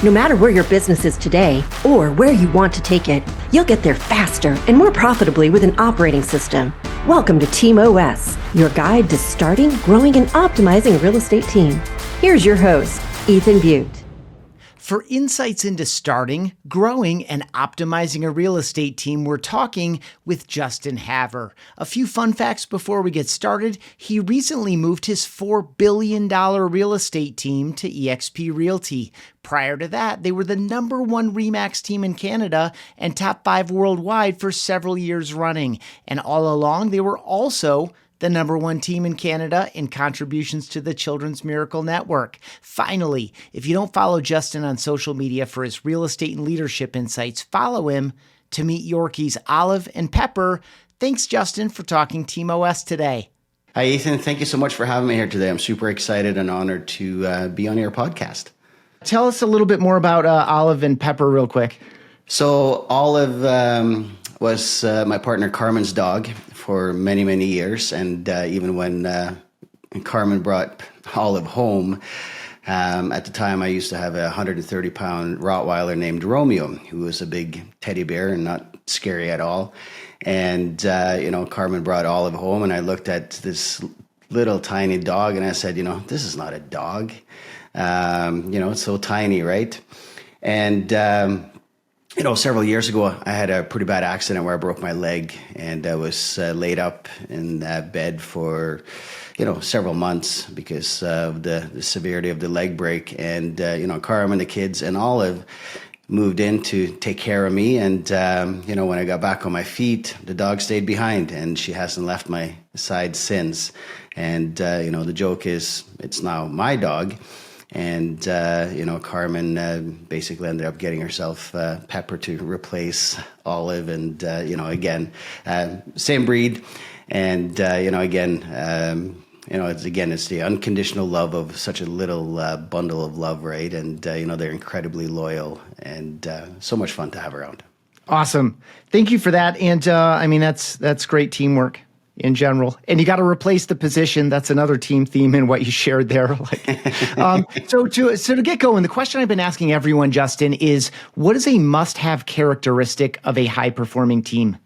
No matter where your business is today or where you want to take it, you'll get there faster and more profitably with an operating system. Welcome to Team OS, your guide to starting, growing, and optimizing a real estate team. Here's your host, Ethan Butte. For insights into starting, growing, and optimizing a real estate team, we're talking with Justin Havre. A few fun facts before we get started. He recently moved his $4 billion real estate team to eXp Realty. Prior to that, they were the number one RE/MAX team in Canada and top 5 worldwide for several years running. And all along, they were also the number one team in Canada in contributions to the Children's Miracle Network. Finally, if you don't follow Justin on social media for his real estate and leadership insights, follow him to meet Yorkies Olive and Pepper. Thanks, Justin, for talking Team OS today. Hi, Ethan. Thank you so much for having me here today. I'm super excited and honored to be on your podcast. Tell us a little bit more about Olive and Pepper real quick. So Olive was my partner Carmen's dog for many, many years. And even when Carmen brought Olive home, at the time I used to have a 130-pound Rottweiler named Romeo, who was a big teddy bear and not scary at all. And, Carmen brought Olive home and I looked at this little tiny dog and I said, this is not a dog. It's so tiny, right? And, several years ago, I had a pretty bad accident where I broke my leg and I was laid up in bed for, several months because of the severity of the leg break. And, Carmen, the kids, and Olive moved in to take care of me. And, when I got back on my feet, the dog stayed behind and she hasn't left my side since. And, the joke is it's now my dog. And, Carmen basically ended up getting herself Pepper to replace Olive. And, same breed. And, it's the unconditional love of such a little bundle of love, right? And, they're incredibly loyal and so much fun to have around. Awesome. Thank you for that. And, that's great teamwork in general. And you got to replace the position. That's another team theme in what you shared there. So to get going, the question I've been asking everyone, Justin, is what is a must-have characteristic of a high-performing team?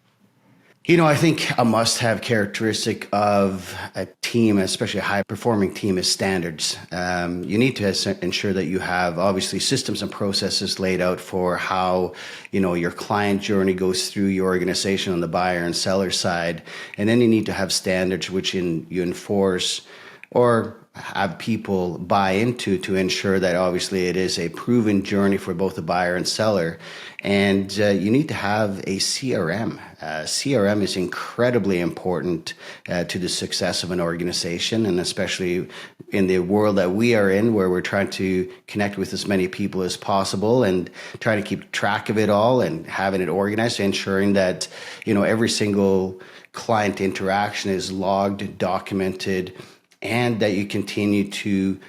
I think a must-have characteristic of a team, especially a high-performing team, is standards. You need to ensure that you have, obviously, systems and processes laid out for how, your client journey goes through your organization on the buyer and seller side. And then you need to have standards which you enforce or have people buy into to ensure that obviously it is a proven journey for both the buyer and seller. And you need to have a CRM. CRM is incredibly important to the success of an organization, and especially in the world that we are in, where we're trying to connect with as many people as possible and trying to keep track of it all and having it organized, ensuring that, every single client interaction is logged, documented, and that you continue to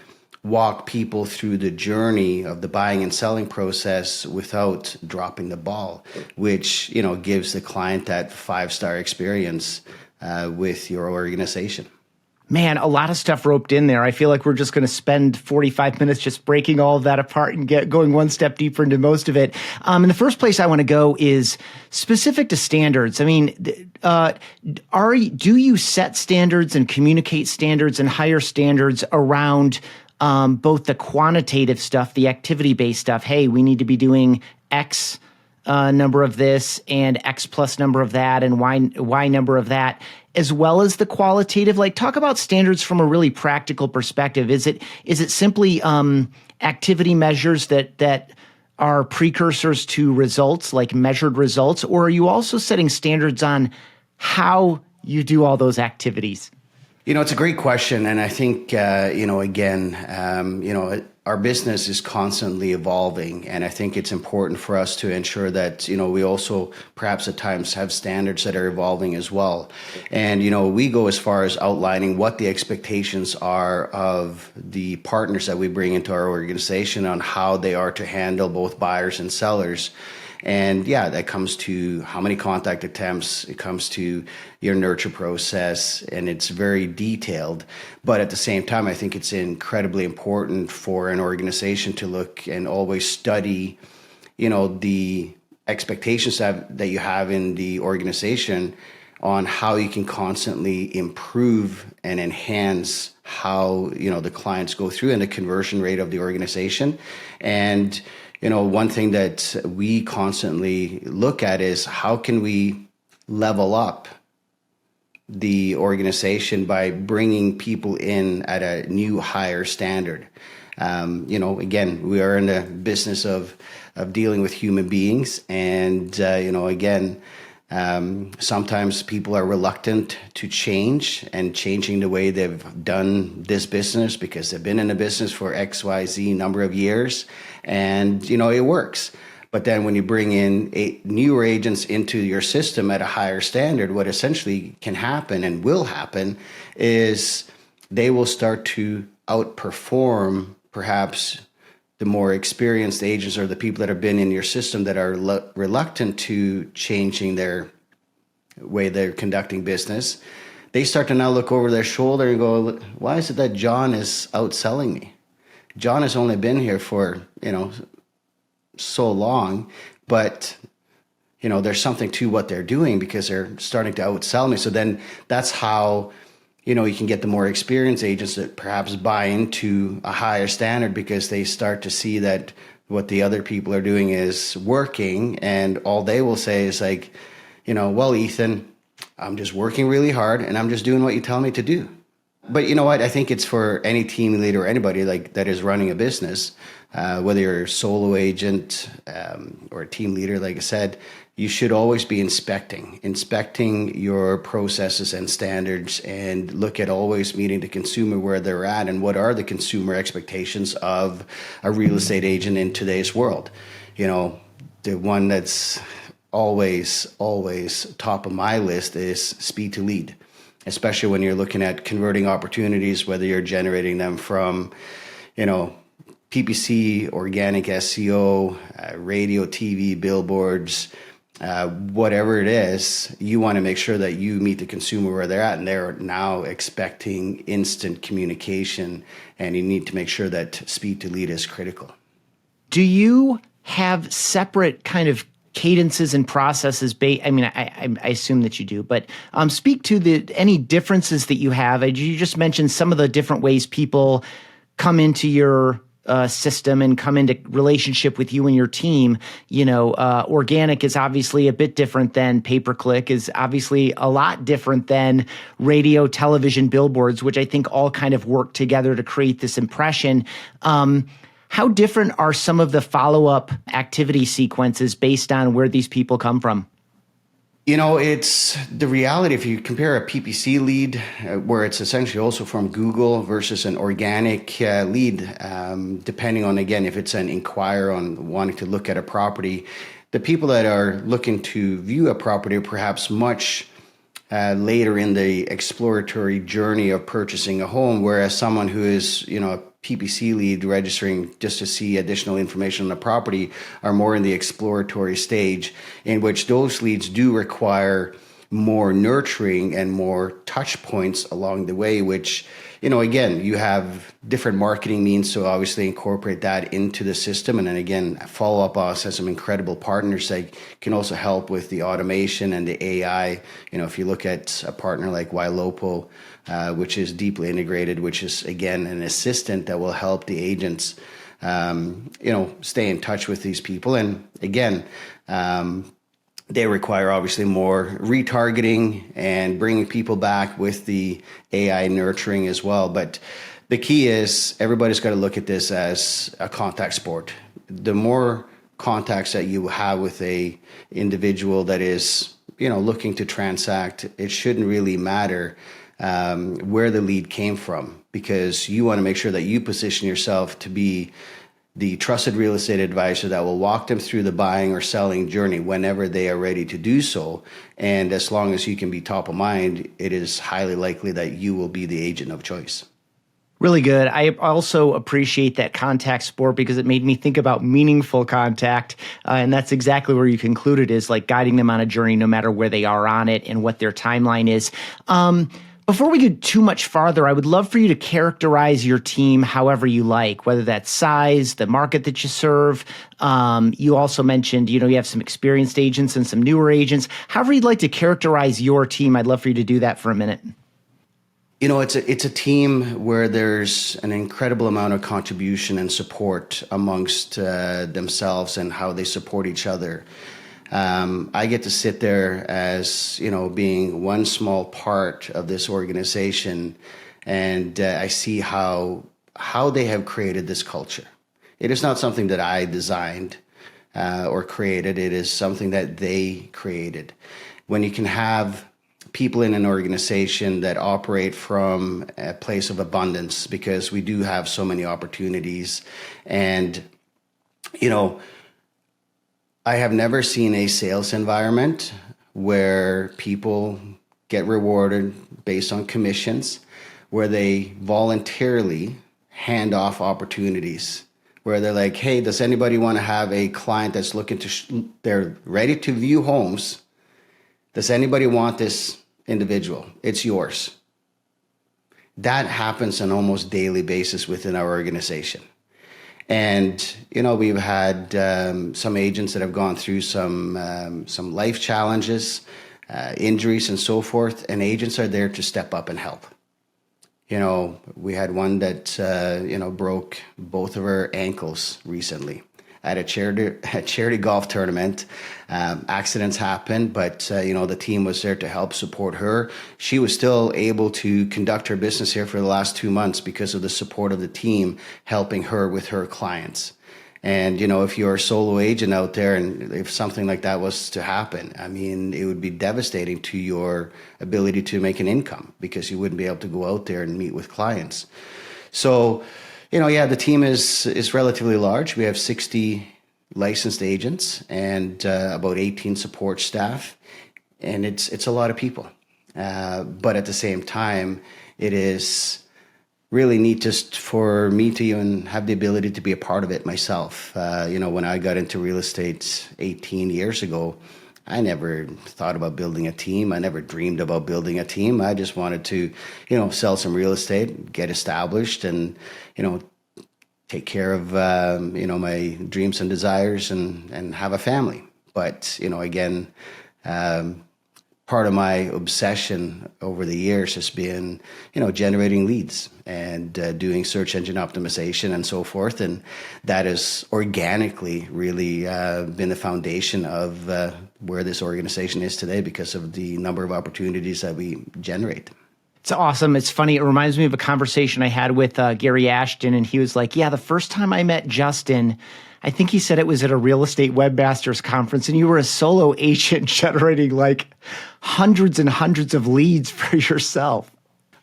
walk people through the journey of the buying and selling process without dropping the ball, which, gives the client that 5-star experience with your organization. Man, a lot of stuff roped in there. I feel like we're just going to spend 45 minutes just breaking all of that apart and going one step deeper into most of it. And the first place I want to go is specific to standards. I mean, do you set standards and communicate standards and higher standards around both the quantitative stuff, the activity-based stuff? Hey, we need to be doing X number of this and X plus number of that and Y number of that, as well as the qualitative. Like, talk about standards from a really practical perspective. Is it simply activity measures that are precursors to results, like measured results, or are you also setting standards on how you do all those activities? It's a great question. And I think, our business is constantly evolving. And I think it's important for us to ensure that, we also perhaps at times have standards that are evolving as well. And, we go as far as outlining what the expectations are of the partners that we bring into our organization on how they are to handle both buyers and sellers. And yeah, that comes to how many contact attempts, it comes to your nurture process, and it's very detailed. But at the same time, I think it's incredibly important for an organization to look and always study, the expectations that you have in the organization on how you can constantly improve and enhance how the clients go through and the conversion rate of the organization. And one thing that we constantly look at is how can we level up the organization by bringing people in at a new higher standard. Again, we are in the business of dealing with human beings, and sometimes people are reluctant to change and changing the way they've done this business because they've been in the business for XYZ number of years, and it works. But then when you bring in newer agents into your system at a higher standard, what essentially can happen and will happen is they will start to outperform perhaps the more experienced agents or the people that have been in your system that are reluctant to changing their way they're conducting business. They start to now look over their shoulder and go, why is it that Jon is outselling me? Jon has only been here for, so long, but there's something to what they're doing because they're starting to outsell me. So then that's how you can get the more experienced agents that perhaps buy into a higher standard because they start to see that what the other people are doing is working, and all they will say is like, well, Ethan, I'm just working really hard and I'm just doing what you tell me to do. But you know what? I think it's for any team leader or anybody like that is running a business, whether you're a solo agent or a team leader, like I said, you should always be inspecting your processes and standards, and look at always meeting the consumer where they're at and what are the consumer expectations of a real estate agent in today's world. The one that's always top of my list is speed to lead, especially when you're looking at converting opportunities, whether you're generating them from, PPC, organic SEO, radio, TV, billboards, whatever it is. You want to make sure that you meet the consumer where they're at, and they're now expecting instant communication, and you need to make sure that speed to lead is critical. Do you have separate kind of cadences and processes? I assume that you do, but speak to any differences that you have. You just mentioned some of the different ways people come into your system and come into relationship with you and your team. Organic is obviously a bit different than pay-per-click, is obviously a lot different than radio, television, billboards, which I think all kind of work together to create this impression. How different are some of the follow-up activity sequences based on where these people come from? It's the reality. If you compare a PPC lead, where it's essentially also from Google, versus an organic lead, depending on, again, if it's an inquirer on wanting to look at a property, the people that are looking to view a property are perhaps much later in the exploratory journey of purchasing a home, whereas someone who is, a PPC lead registering just to see additional information on the property are more in the exploratory stage, in which those leads do require more nurturing and more touch points along the way, which, again, you have different marketing means to obviously incorporate that into the system. And then again, Follow Up Us has some incredible partners that can also help with the automation and the AI. If you look at a partner like Ylopo, which is deeply integrated, which is, again, an assistant that will help the agents, stay in touch with these people. And again, they require obviously more retargeting and bringing people back with the AI nurturing as well. But the key is everybody's got to look at this as a contact sport. The more contacts that you have with a individual that is, looking to transact, it shouldn't really matter where the lead came from, because you want to make sure that you position yourself to be the trusted real estate advisor that will walk them through the buying or selling journey whenever they are ready to do so. And as long as you can be top of mind, it is highly likely that you will be the agent of choice. Really good. I also appreciate that contact sport because it made me think about meaningful contact. And that's exactly where you concluded, is like guiding them on a journey, no matter where they are on it and what their timeline is. Before we go too much farther, I would love for you to characterize your team however you like, whether that's size, the market that you serve. You also mentioned, you have some experienced agents and some newer agents. However you'd like to characterize your team, I'd love for you to do that for a minute. It's a team where there's an incredible amount of contribution and support amongst themselves and how they support each other. I get to sit there as, being one small part of this organization, and I see how they have created this culture. It is not something that I designed or created. It is something that they created. When you can have people in an organization that operate from a place of abundance, because we do have so many opportunities. And, I have never seen a sales environment where people get rewarded based on commissions, where they voluntarily hand off opportunities, where they're like, hey, does anybody want to have a client that's looking to, they're ready to view homes. Does anybody want this individual? It's yours. That happens on almost daily basis within our organization. And, we've had some agents that have gone through some life challenges, injuries and so forth, and agents are there to step up and help. We had one that, broke both of her ankles recently at a charity golf tournament. Accidents happen, but the team was there to help support her. She was still able to conduct her business here for the last 2 months because of the support of the team helping her with her clients. And, if you're a solo agent out there and if something like that was to happen, it would be devastating to your ability to make an income because you wouldn't be able to go out there and meet with clients. So, the team is relatively large. We have 60 licensed agents and about 18 support staff, and it's a lot of people. But at the same time, it is really neat just for me to even have the ability to be a part of it myself. When I got into real estate 18 years ago, I never thought about building a team. I never dreamed about building a team. I just wanted to, sell some real estate, get established, and, take care of, my dreams and desires and have a family. But, again, part of my obsession over the years has been, generating leads and doing search engine optimization and so forth. And that has organically really been the foundation of where this organization is today because of the number of opportunities that we generate. It's awesome. It's funny. It reminds me of a conversation I had with Gary Ashton, and he was like, yeah, the first time I met Justin, I think he said it was at a real estate webmasters conference, and you were a solo agent generating like hundreds and hundreds of leads for yourself.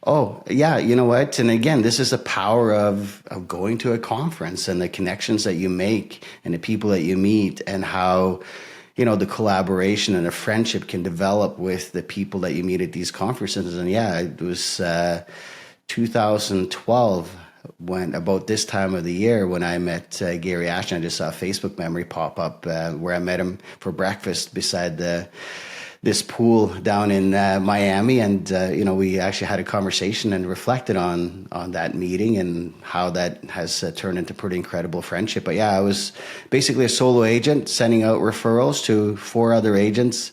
Oh, yeah. You know what? And again, this is the power of going to a conference and the connections that you make and the people that you meet and how, the collaboration and a friendship can develop with the people that you meet at these conferences. And yeah, it was 2012 when about this time of the year when I met Gary Ashton. I just saw a Facebook memory pop up where I met him for breakfast beside this pool down in Miami, and we actually had a conversation and reflected on that meeting and how that has turned into pretty incredible friendship. But yeah, I was basically a solo agent sending out referrals to 4 other agents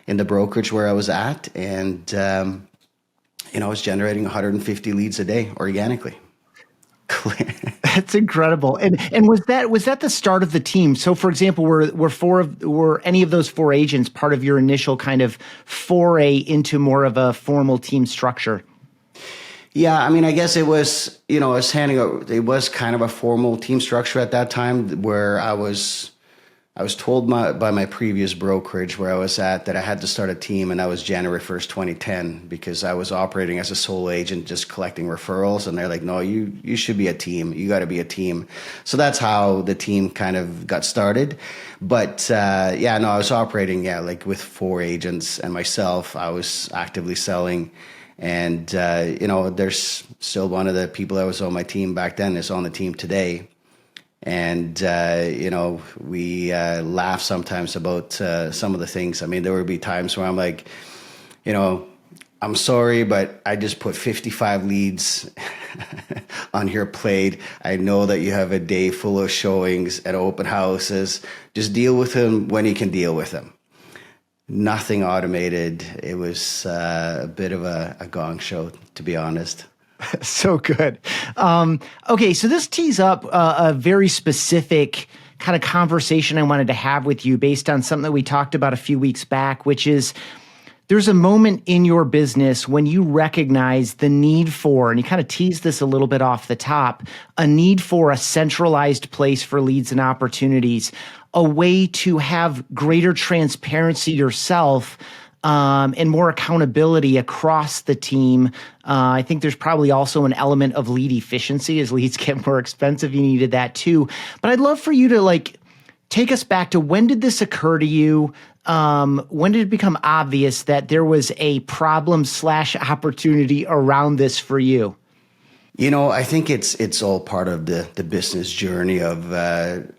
in the brokerage where I was at, and I was generating 150 leads a day organically. That's incredible. And was that the start of the team? So, for example, were any of those 4 agents part of your initial kind of foray into more of a formal team structure? Yeah, I guess it was, I was handing out. It was kind of a formal team structure at that time where I was told by my previous brokerage where I was at that I had to start a team, and that was January 1st, 2010, because I was operating as a sole agent, just collecting referrals. And they're like, no, you should be a team. You got to be a team. So that's how the team kind of got started. But I was operating, like with 4 agents and myself. I was actively selling And, there's still one of the people that was on my team back then is on the team today. And, we laugh sometimes about some of the things. I mean, there would be times where I'm like, I'm sorry, but I just put 55 leads on your plate. I know that you have a day full of showings at open houses. Just deal with them when you can deal with them. Nothing automated. It was a bit of a gong show, to be honest. So good. Okay, so this tees up a very specific kind of conversation I wanted to have with you based on something that we talked about a few weeks back, which is there's a moment in your business when you recognize the need for, and you kind of teased this a little bit off the top, a need for a centralized place for leads and opportunities, a way to have greater transparency yourself and more accountability across the team. I think there's probably also an element of lead efficiency. As leads get more expensive, you needed that too. But I'd love for you to take us back to, when did this occur to you? When did it become obvious that there was a problem / opportunity around this for you? I think it's all part of the business journey of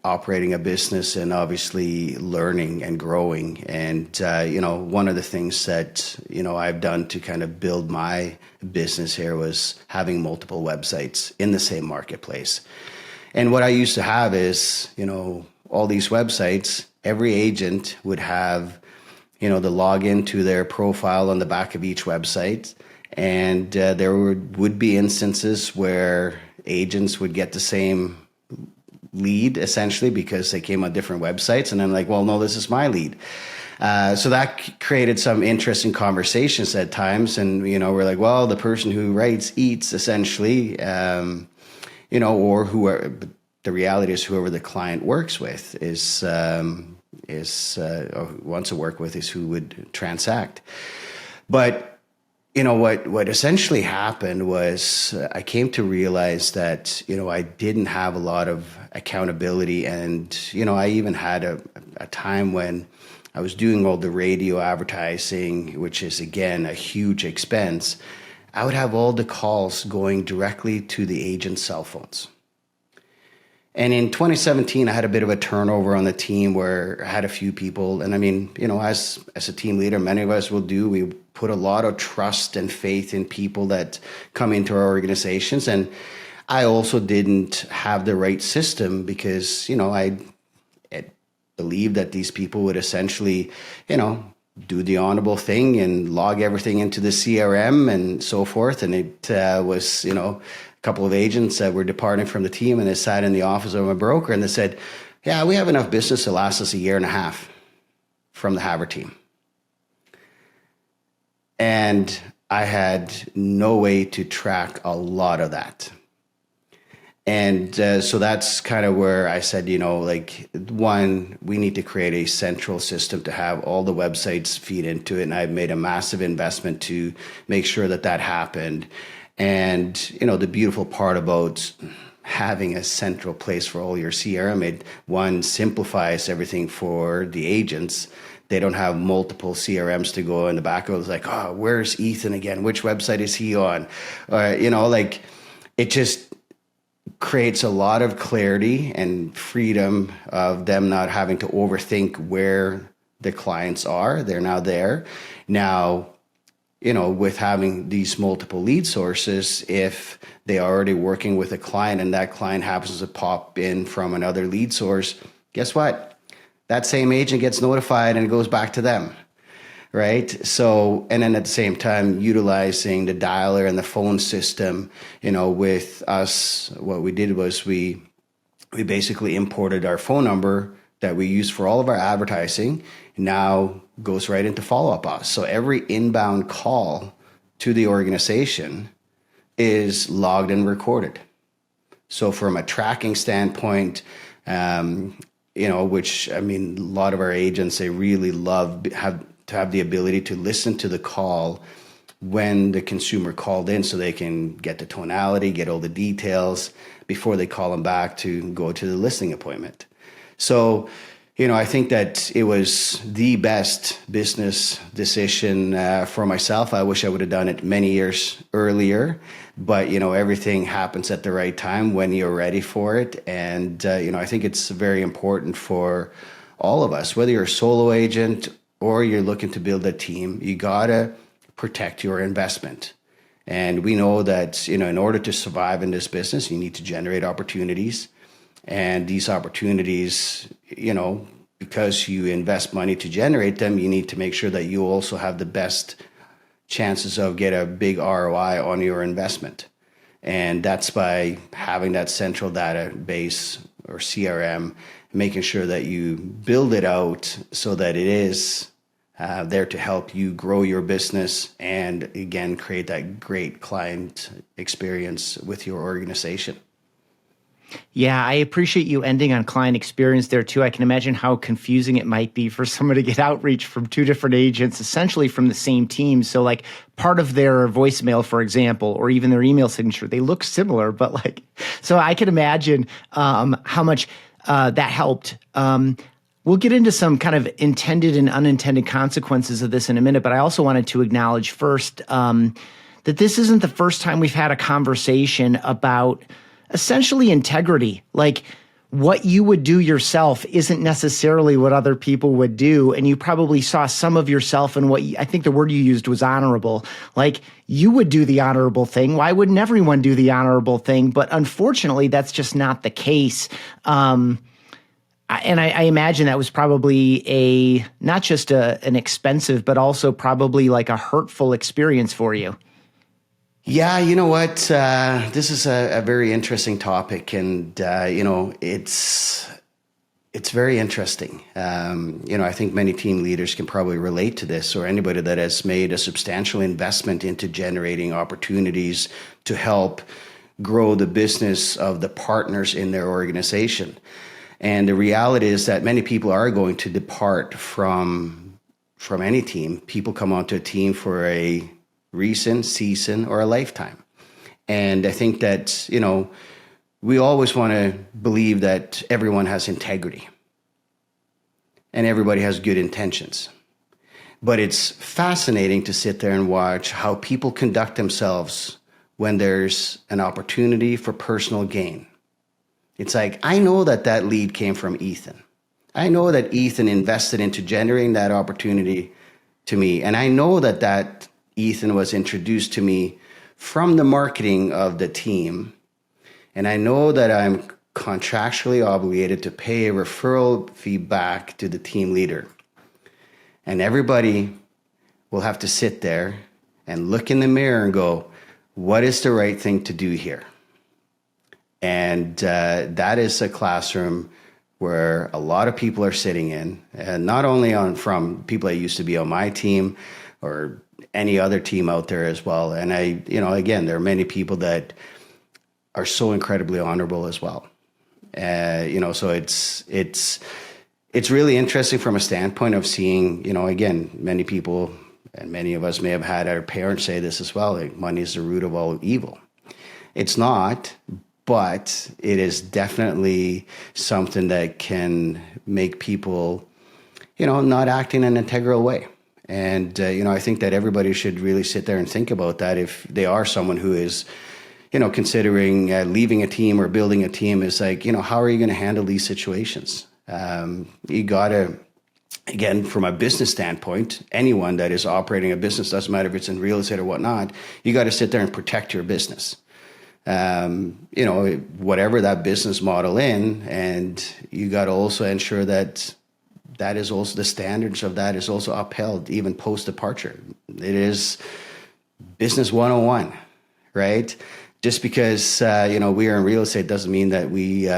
operating a business and obviously learning and growing. And, one of the things that, I've done to kind of build my business here was having multiple websites in the same marketplace. And what I used to have is, all these websites, every agent would have, the login to their profile on the back of each website. And there would be instances where agents would get the same lead essentially because they came on different websites. And I'm like, well, no, this is my lead. So that created some interesting conversations at times. And, we're like, well, the person who writes eats essentially, or whoever. The reality is whoever the client works with is or wants to work with is who would transact. But what essentially happened was I came to realize that, I didn't have a lot of accountability. And, I even had a time when I was doing all the radio advertising, which is, again, a huge expense. I would have all the calls going directly to the agent's cell phones. And in 2017, I had a bit of a turnover on the team where I had a few people. And I mean, as a team leader, many of us will do, we put a lot of trust and faith in people that come into our organizations. And I also didn't have the right system because, I believed that these people would essentially, do the honorable thing and log everything into the CRM and so forth. And it was, a couple of agents that were departing from the team, and they sat in the office of my broker and they said, yeah, we have enough business to last us a year and a half from the Havre team. And I had no way to track a lot of that. And so that's kind of where I said, one, we need to create a central system to have all the websites feed into it. And I've made a massive investment to make sure that happened. And, the beautiful part about having a central place for all your CRM, it, one, simplifies everything for the agents. They don't have multiple CRMs to go in the back of. It's like, oh, where's Ethan again? Which website is he on? It just creates a lot of clarity and freedom of them not having to overthink where the clients are. They're now there. Now, with having these multiple lead sources, if they are already working with a client and that client happens to pop in from another lead source, guess what? That same agent gets notified and it goes back to them, right? So, and then at the same time, utilizing the dialer and the phone system, with us, what we did was we basically imported our phone number that we use for all of our advertising, now goes right into follow-up us. So every inbound call to the organization is logged and recorded. So from a tracking standpoint, which, I mean, a lot of our agents, they really love to have the ability to listen to the call when the consumer called in so they can get the tonality, get all the details before they call them back to go to the listing appointment. So, I think that it was the best business decision for myself. I wish I would have done it many years earlier, but everything happens at the right time when you're ready for it. And I think it's very important for all of us, whether you're a solo agent or you're looking to build a team, you gotta protect your investment. And we know that in order to survive in this business, you need to generate opportunities. And these opportunities, because you invest money to generate them, you need to make sure that you also have the best chances of get a big ROI on your investment. And that's by having that central database or CRM, making sure that you build it out so that it is there to help you grow your business and, again, create that great client experience with your organization. Yeah, I appreciate you ending on client experience there too. I can imagine how confusing it might be for someone to get outreach from two different agents, essentially from the same team. So like part of their voicemail, for example, or even their email signature, they look similar, but so I can imagine how much that helped. We'll get into some kind of intended and unintended consequences of this in a minute, but I also wanted to acknowledge first that this isn't the first time we've had a conversation about essentially integrity. Like what you would do yourself isn't necessarily what other people would do. And you probably saw some of yourself in I think the word you used was honorable. Like you would do the honorable thing. Why wouldn't everyone do the honorable thing? But unfortunately, that's just not the case. And I imagine that was probably not just an expensive, but also probably like a hurtful experience for you. Yeah, you know what? This is a very interesting topic, and it's very interesting. I think many team leaders can probably relate to this, or anybody that has made a substantial investment into generating opportunities to help grow the business of the partners in their organization. And the reality is that many people are going to depart from any team. People come onto a team for a reason, season, or a lifetime. And I think that, we always want to believe that everyone has integrity and everybody has good intentions. But it's fascinating to sit there and watch how people conduct themselves when there's an opportunity for personal gain. It's like, I know that lead came from Ethan. I know that Ethan invested into generating that opportunity to me. And I know that Ethan was introduced to me from the marketing of the team. And I know that I'm contractually obligated to pay a referral fee back to the team leader. And everybody will have to sit there and look in the mirror and go, what is the right thing to do here? And that is a classroom where a lot of people are sitting in, and not only from people that used to be on my team or any other team out there as well. And again, there are many people that are so incredibly honorable as well. So it's really interesting from a standpoint of seeing, again, many people and many of us may have had our parents say this as well, like money is the root of all evil. It's not, but it is definitely something that can make people, not act in an integral way. And, I think that everybody should really sit there and think about that if they are someone who is, considering leaving a team or building a team. Is like, how are you going to handle these situations? You got to, again, from a business standpoint, anyone that is operating a business, doesn't matter if it's in real estate or whatnot, you got to sit there and protect your business. Whatever that business model in, and you got to also ensure that is also the standards of that is also upheld even post departure. It is business 101, right? Just because we are in real estate doesn't mean that we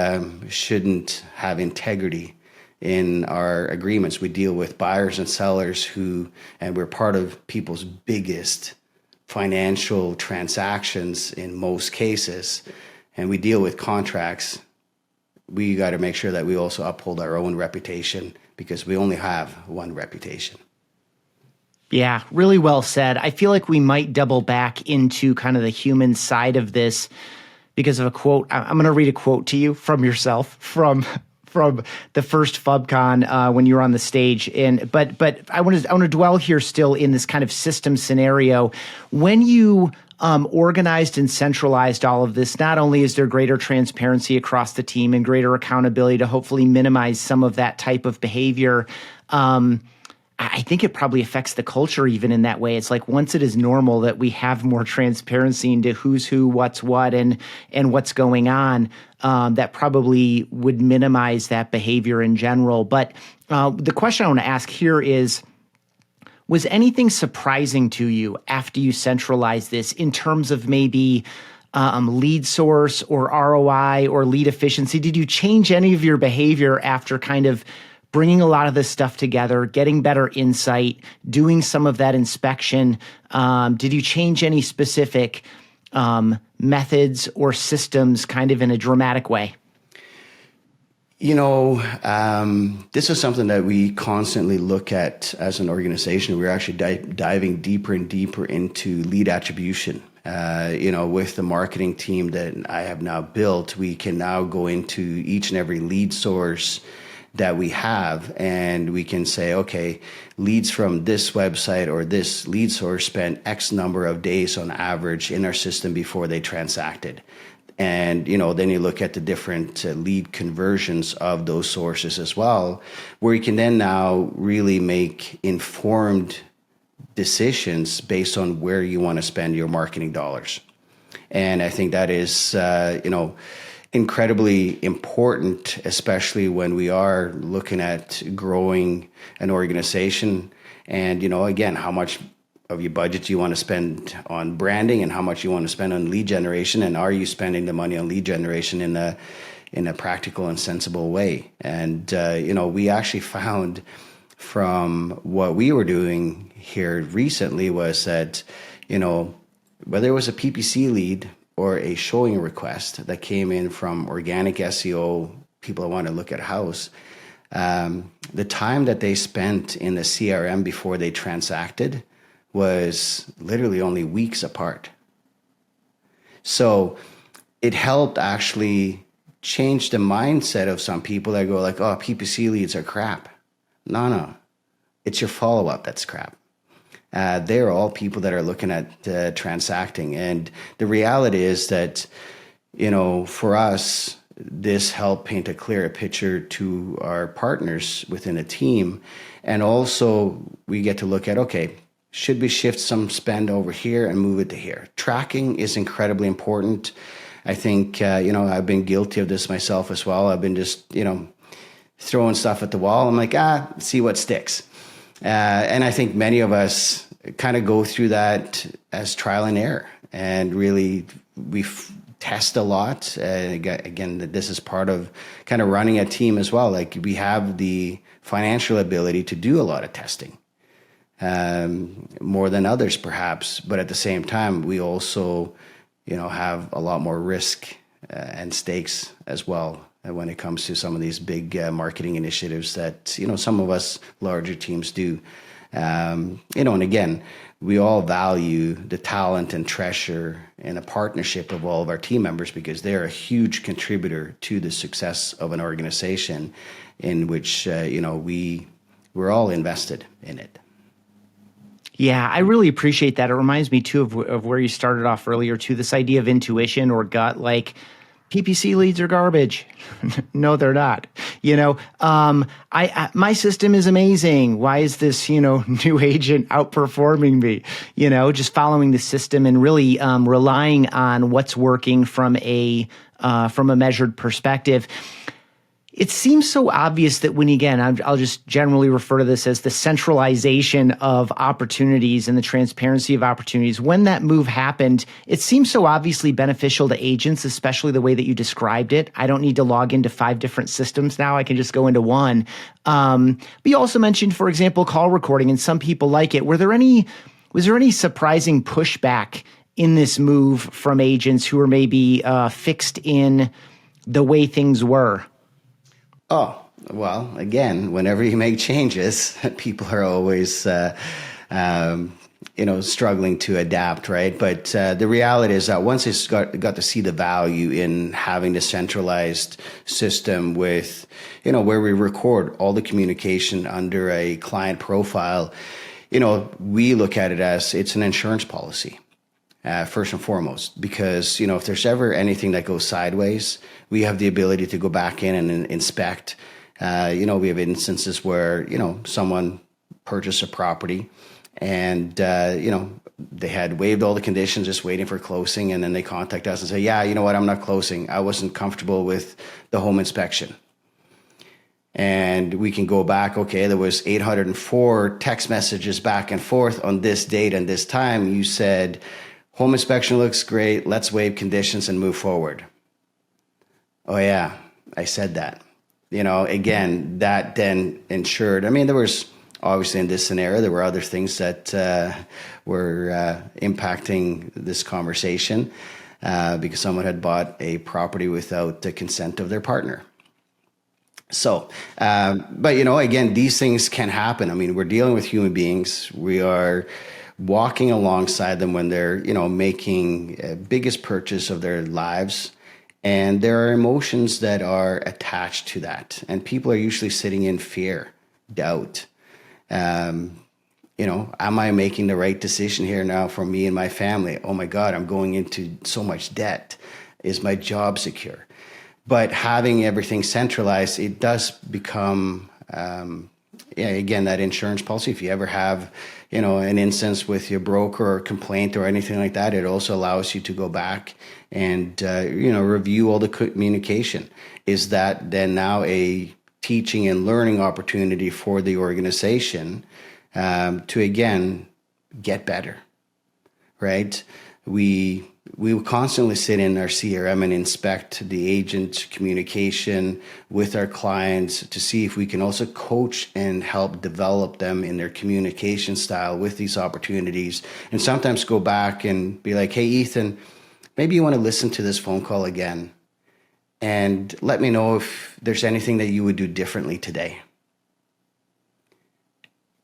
shouldn't have integrity in our agreements. We deal with buyers and sellers and we're part of people's biggest financial transactions in most cases, and we deal with contracts. We got to make sure that we also uphold our own reputation, because we only have one reputation. Yeah, really well said. I feel like we might double back into kind of the human side of this because of a quote. I'm going to read a quote to you from yourself from from the first FubCon when you were on the stage. But I want to dwell here still in this kind of system scenario. When you organized and centralized all of this, not only is there greater transparency across the team and greater accountability to hopefully minimize some of that type of behavior, I think it probably affects the culture even in that way. It's like once it is normal that we have more transparency into who's who, what's what, and what's going on, that probably would minimize that behavior in general. But the question I want to ask here is, was anything surprising to you after you centralized this in terms of maybe lead source or ROI or lead efficiency? Did you change any of your behavior after kind of bringing a lot of this stuff together, getting better insight, doing some of that inspection? Did you change any specific methods or systems kind of in a dramatic way? You know, this is something that we constantly look at as an organization. We're actually diving deeper and deeper into lead attribution. With the marketing team that I have now built, we can now go into each and every lead source that we have, and we can say, okay, leads from this website or this lead source spent X number of days on average in our system before they transacted. And, then you look at the different lead conversions of those sources as well, where you can then now really make informed decisions based on where you want to spend your marketing dollars. And I think that is, incredibly important, especially when we are looking at growing an organization. And, again, how much of your budget you want to spend on branding and how much you want to spend on lead generation, and are you spending the money on lead generation in a practical and sensible way? And we actually found from what we were doing here recently was that whether it was a PPC lead or a showing request that came in from organic SEO, people that want to look at a house, the time that they spent in the CRM before they transacted was literally only weeks apart. So it helped actually change the mindset of some people that go like, oh, PPC leads are crap. No, it's your follow-up that's crap. They're all people that are looking at transacting. And the reality is that, for us, this helped paint a clearer picture to our partners within a team. And also we get to look at, okay, should we shift some spend over here and move it to here? Tracking is incredibly important. I think, I've been guilty of this myself as well. I've been just, throwing stuff at the wall. I'm like, see what sticks. And I think many of us kind of go through that as trial and error, and really we test a lot. Again, this is part of kind of running a team as well. Like we have the financial ability to do a lot of testing, more than others perhaps. But at the same time, we also, have a lot more risk and stakes as well when it comes to some of these big marketing initiatives that, some of us larger teams do. And again, we all value the talent and treasure and a partnership of all of our team members, because they're a huge contributor to the success of an organization in which, we're all invested in it. Yeah, I really appreciate that. It reminds me too of where you started off earlier too, this idea of intuition or gut, like PPC leads are garbage. No, they're not. My system is amazing. Why is this, new agent outperforming me? Just following the system and really relying on what's working from a measured perspective. It seems so obvious that I'll just generally refer to this as the centralization of opportunities and the transparency of opportunities. When that move happened, it seems so obviously beneficial to agents, especially the way that you described it. I don't need to log into 5 different systems now. I can just go into one. But you also mentioned, for example, call recording, and some people like it. Was there any surprising pushback in this move from agents who were maybe fixed in the way things were? Oh, well, again, whenever you make changes, people are always, struggling to adapt, right? But the reality is that once it's got to see the value in having the centralized system with, where we record all the communication under a client profile, we look at it as it's an insurance policy. First and foremost, because, if there's ever anything that goes sideways, we have the ability to go back in and inspect. We have instances where, someone purchased a property and, they had waived all the conditions, just waiting for closing. And then they contact us and say, yeah, you know what, I'm not closing. I wasn't comfortable with the home inspection. And we can go back, okay, there was 804 text messages back and forth on this date and this time. You said, home inspection looks great. Let's waive conditions and move forward. Oh, yeah, I said that. Again, that then ensured. There was obviously in this scenario, there were other things that were impacting this conversation because someone had bought a property without the consent of their partner. So, but again, these things can happen. We're dealing with human beings. We are walking alongside them when they're, making biggest purchase of their lives. And there are emotions that are attached to that. And people are usually sitting in fear, doubt. Am I making the right decision here now for me and my family? Oh my God, I'm going into so much debt. Is my job secure? But having everything centralized, it does become, again, that insurance policy. If you ever have, an instance with your broker or complaint or anything like that, it also allows you to go back and, review all the communication. Is that then now a teaching and learning opportunity for the organization to, again, get better, right? We will constantly sit in our CRM and inspect the agent communication with our clients to see if we can also coach and help develop them in their communication style with these opportunities. And sometimes go back and be like, hey, Ethan, maybe you want to listen to this phone call again and let me know if there's anything that you would do differently today.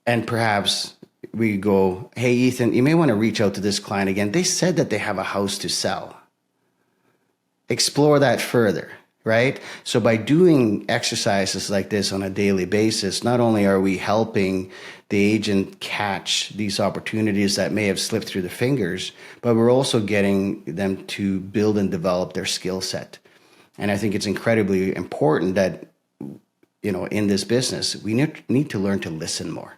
And perhaps we go, hey, Ethan, you may want to reach out to this client again. They said that they have a house to sell. Explore that further, right? So by doing exercises like this on a daily basis, not only are we helping the agent catch these opportunities that may have slipped through the fingers, but we're also getting them to build and develop their skill set. And I think it's incredibly important that, in this business, we need to learn to listen more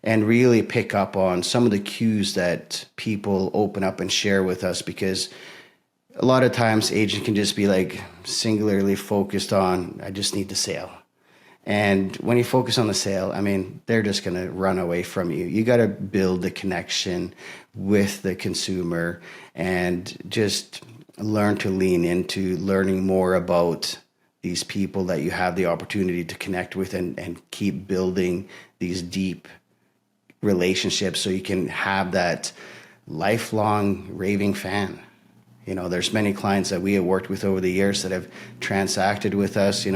and really pick up on some of the cues that people open up and share with us, because a lot of times agent can just be like singularly focused on, I just need the sale. And when you focus on the sale, they're just going to run away from you. You got to build the connection with the consumer and just learn to lean into learning more about these people that you have the opportunity to connect with and keep building these deep relationships so you can have that lifelong raving fan. There's many clients that we have worked with over the years that have transacted with us,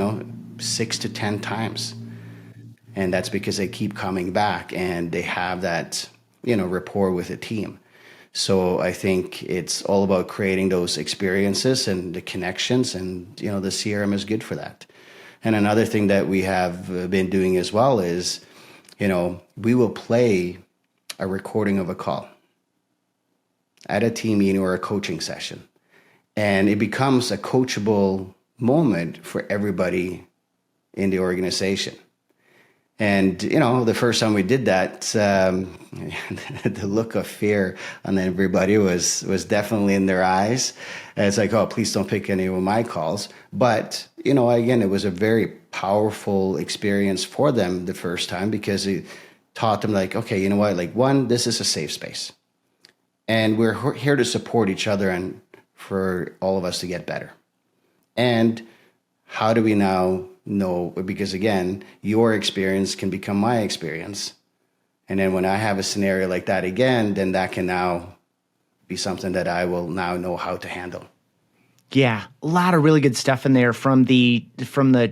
6 to 10 times. And that's because they keep coming back and they have that, rapport with the team. So I think it's all about creating those experiences and the connections, and, the CRM is good for that. And another thing that we have been doing as well is, we will play a recording of a call at a team meeting or a coaching session. And it becomes a coachable moment for everybody in the organization. And, the first time we did that, the look of fear on everybody was definitely in their eyes. And it's like, oh, please don't pick any of my calls. But, again, it was a very powerful experience for them the first time, because it taught them, like, okay, you know what? Like, one, this is a safe space. And we're here to support each other and for all of us to get better. And how do we now know? Because again, your experience can become my experience. And then when I have a scenario like that again, then that can now be something that I will now know how to handle. Yeah, a lot of really good stuff in there from the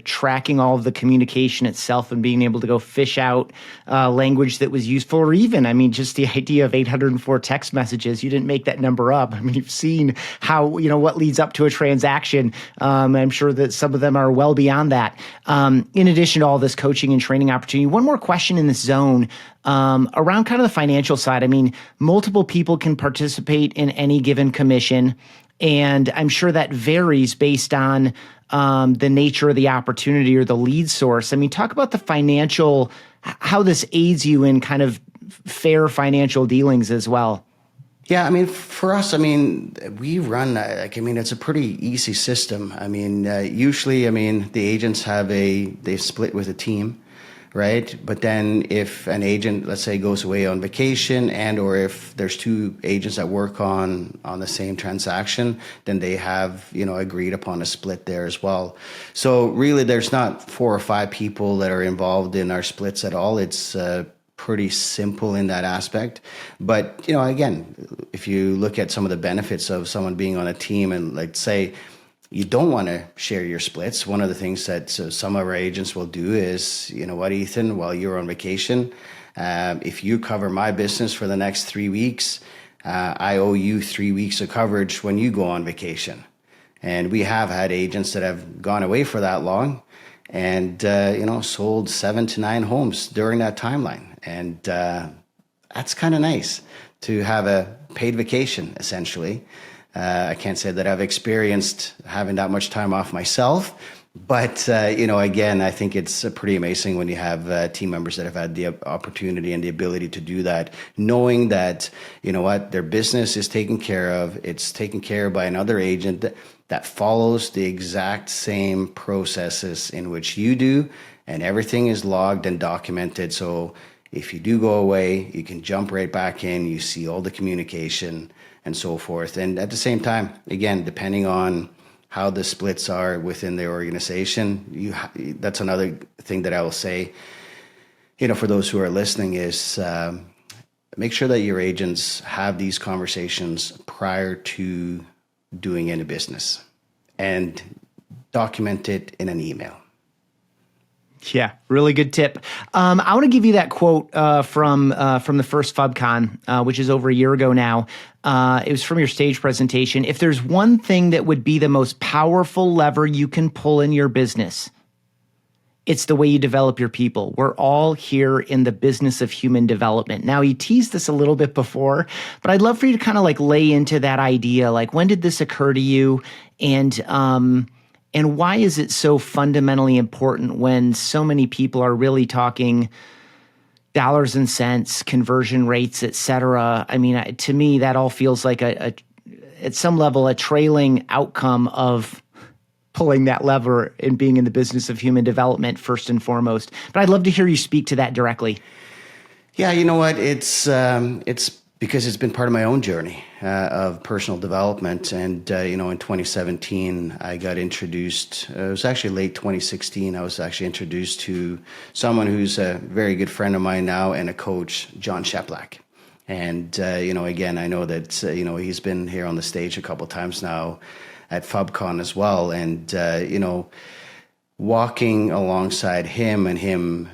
tracking all of the communication itself and being able to go fish out language that was useful, or even, I mean, just the idea of 804 text messages. You didn't make that number up. I mean, you've seen how, what leads up to a transaction. I'm sure that some of them are well beyond that. In addition to all this coaching and training opportunity, one more question in this zone around kind of the financial side. I mean, multiple people can participate in any given commission. And I'm sure that varies based on the nature of the opportunity or the lead source. I mean, talk about the financial, how this aids you in kind of fair financial dealings as well. Yeah, I mean, for us, I mean, we run, it's a pretty easy system. I mean, usually, the agents they split with a team. Right. But then if an agent, let's say, goes away on vacation or if there's two agents that work on the same transaction, then they have, agreed upon a split there as well. So really, there's not 4 or 5 people that are involved in our splits at all. It's pretty simple in that aspect. But, again, if you look at some of the benefits of someone being on a team and let's say, you don't want to share your splits. One of the things that some of our agents will do is, Ethan, while you're on vacation, if you cover my business for the next 3 weeks, I owe you 3 weeks of coverage when you go on vacation. And we have had agents that have gone away for that long and, sold 7 to 9 homes during that timeline. And that's kind of nice to have a paid vacation, essentially. I can't say that I've experienced having that much time off myself, but, again, I think it's pretty amazing when you have team members that have had the opportunity and the ability to do that, knowing that, their business is taken care of. It's taken care of by another agent that follows the exact same processes in which you do, and everything is logged and documented. So if you do go away, you can jump right back in, you see all the communication and so forth. And at the same time, again, depending on how the splits are within the organization, that's another thing that I will say, for those who are listening is make sure that your agents have these conversations prior to doing any business and document it in an email. Yeah, really good tip. I want to give you that quote from the first FubCon, which is over a year ago now. It was from your stage presentation. If there's one thing that would be the most powerful lever you can pull in your business, it's the way you develop your people. We're all here in the business of human development. Now, he teased this a little bit before, but I'd love for you to kind of like lay into that idea. Like, when did this occur to you? And why is it so fundamentally important when so many people are really talking dollars and cents, conversion rates, et cetera? I mean, to me, that all feels like at some level, a trailing outcome of pulling that lever and being in the business of human development first and foremost. But I'd love to hear you speak to that directly. Yeah, you know what? It's because it's been part of my own journey of personal development. And, in 2017, I got introduced, it was actually late 2016, I was actually introduced to someone who's a very good friend of mine now and a coach, Jon Cheplak. And, again, I know that, he's been here on the stage a couple of times now at FubCon as well. And, walking alongside him and him,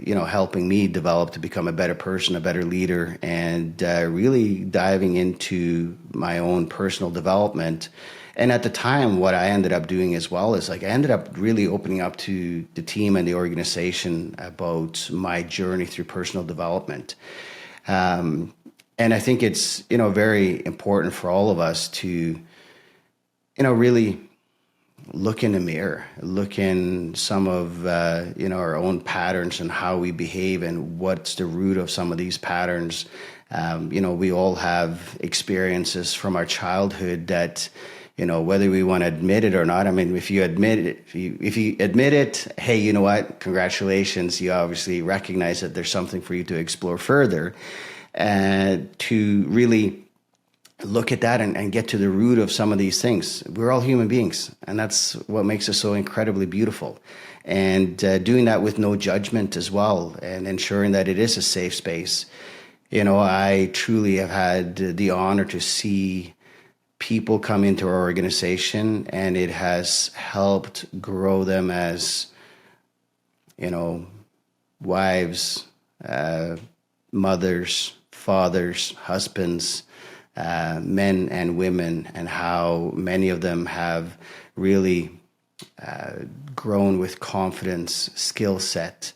helping me develop to become a better person, a better leader, and really diving into my own personal development. And at the time, what I ended up doing as well is I ended up really opening up to the team and the organization about my journey through personal development. And I think it's, very important for all of us to, really look in the mirror, look in some of, our own patterns and how we behave and what's the root of some of these patterns. We all have experiences from our childhood that, whether we want to admit it or not. I mean, if you admit it, if you admit it, hey, you know what? Congratulations. You obviously recognize that there's something for you to explore further and to really look at that and get to the root of some of these things. We're all human beings, and that's what makes us so incredibly beautiful. And doing that with no judgment as well, and ensuring that it is a safe space. I truly have had the honor to see people come into our organization, and it has helped grow them as, wives, mothers, fathers, husbands, men and women, and how many of them have really grown with confidence, skill set.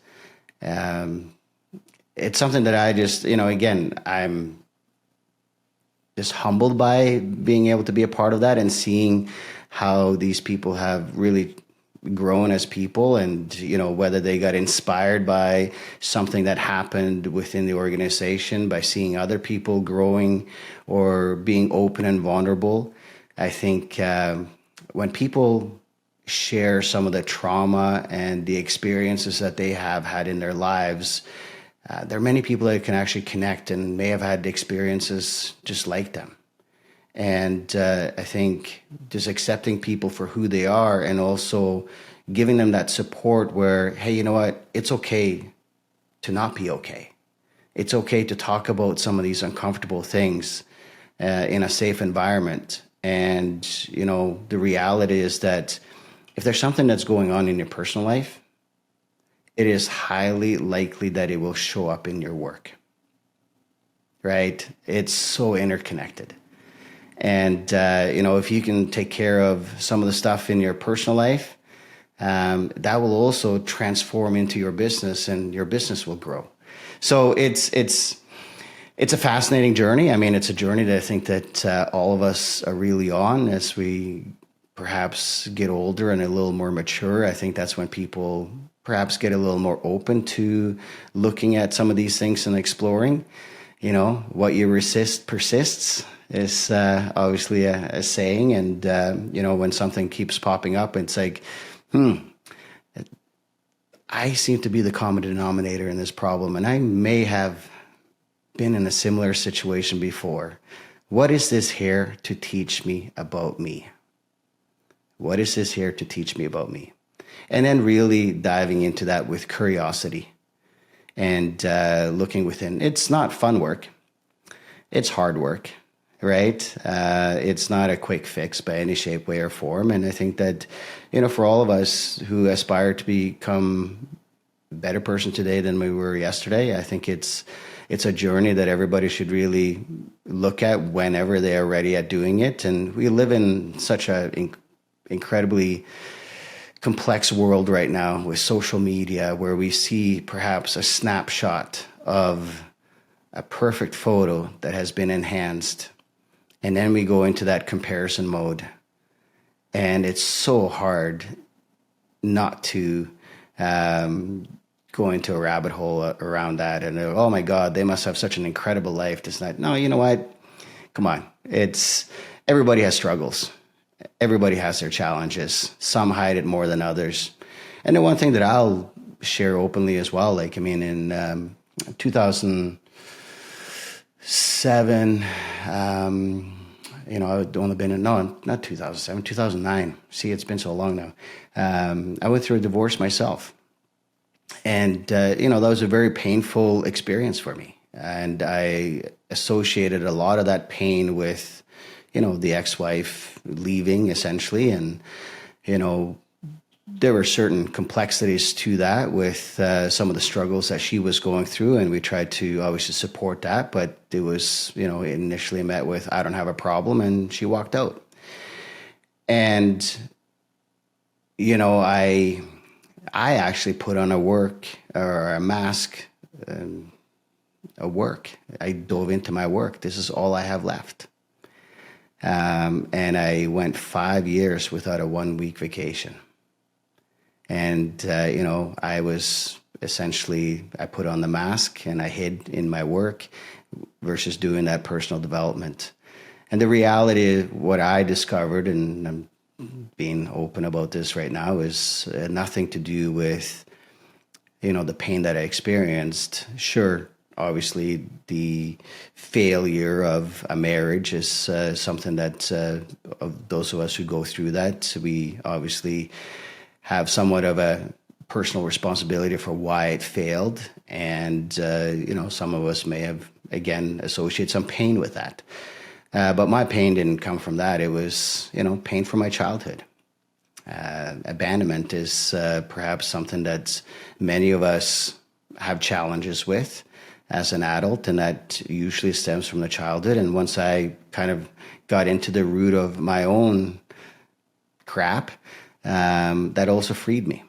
It's something that I just, again, I'm just humbled by being able to be a part of that and seeing how these people have really grown as people, and whether they got inspired by something that happened within the organization, by seeing other people growing or being open and vulnerable. I think when people share some of the trauma and the experiences that they have had in their lives, there are many people that can actually connect and may have had experiences just like them. And I think just accepting people for who they are, and also giving them that support where, hey, you know what? It's okay to not be okay. It's okay to talk about some of these uncomfortable things in a safe environment. And, the reality is that if there's something that's going on in your personal life, it is highly likely that it will show up in your work, right? It's so interconnected. And, if you can take care of some of the stuff in your personal life, that will also transform into your business, and your business will grow. So it's a fascinating journey. I mean, it's a journey that I think that all of us are really on as we perhaps get older and a little more mature. I think that's when people perhaps get a little more open to looking at some of these things and exploring. What you resist persists is obviously a saying. And, when something keeps popping up, it's like, I seem to be the common denominator in this problem, and I may have been in a similar situation before. What is this here to teach me about me? What is this here to teach me about me? And then really diving into that with curiosity and looking within. It's not fun work. It's hard work, right? It's not a quick fix by any shape, way, or form. And I think that, for all of us who aspire to become a better person today than we were yesterday, I think it's a journey that everybody should really look at whenever they are ready at doing it. And we live in such an incredibly complex world right now with social media, where we see perhaps a snapshot of a perfect photo that has been enhanced, and then we go into that comparison mode, and it's so hard not to go into a rabbit hole around that. And oh my God, they must have such an incredible life. This night, no, you know what? Come on, everybody has struggles. Everybody has their challenges. Some hide it more than others. And the one thing that I'll share openly as well, in 2007, I'd only been not 2007, 2009. See, it's been so long now. I went through a divorce myself. And, that was a very painful experience for me. And I associated a lot of that pain with, the ex-wife leaving, essentially. And, there were certain complexities to that with some of the struggles that she was going through. And we tried to obviously support that. But it was, initially met with, I don't have a problem. And she walked out. And, I actually put on a mask, a work. I dove into my work. This is all I have left. And I went 5 years without a 1 week vacation. And, I was essentially, I put on the mask and I hid in my work versus doing that personal development. And the reality, what I discovered, and I'm being open about this right now, is nothing to do with, the pain that I experienced. Sure, obviously the failure of a marriage is something that of those of us who go through that, we obviously have somewhat of a personal responsibility for why it failed. And, some of us may have, again, associate some pain with that. But my pain didn't come from that. It was, pain from my childhood. Abandonment is perhaps something that many of us have challenges with as an adult, and that usually stems from the childhood. And once I kind of got into the root of my own crap, that also freed me,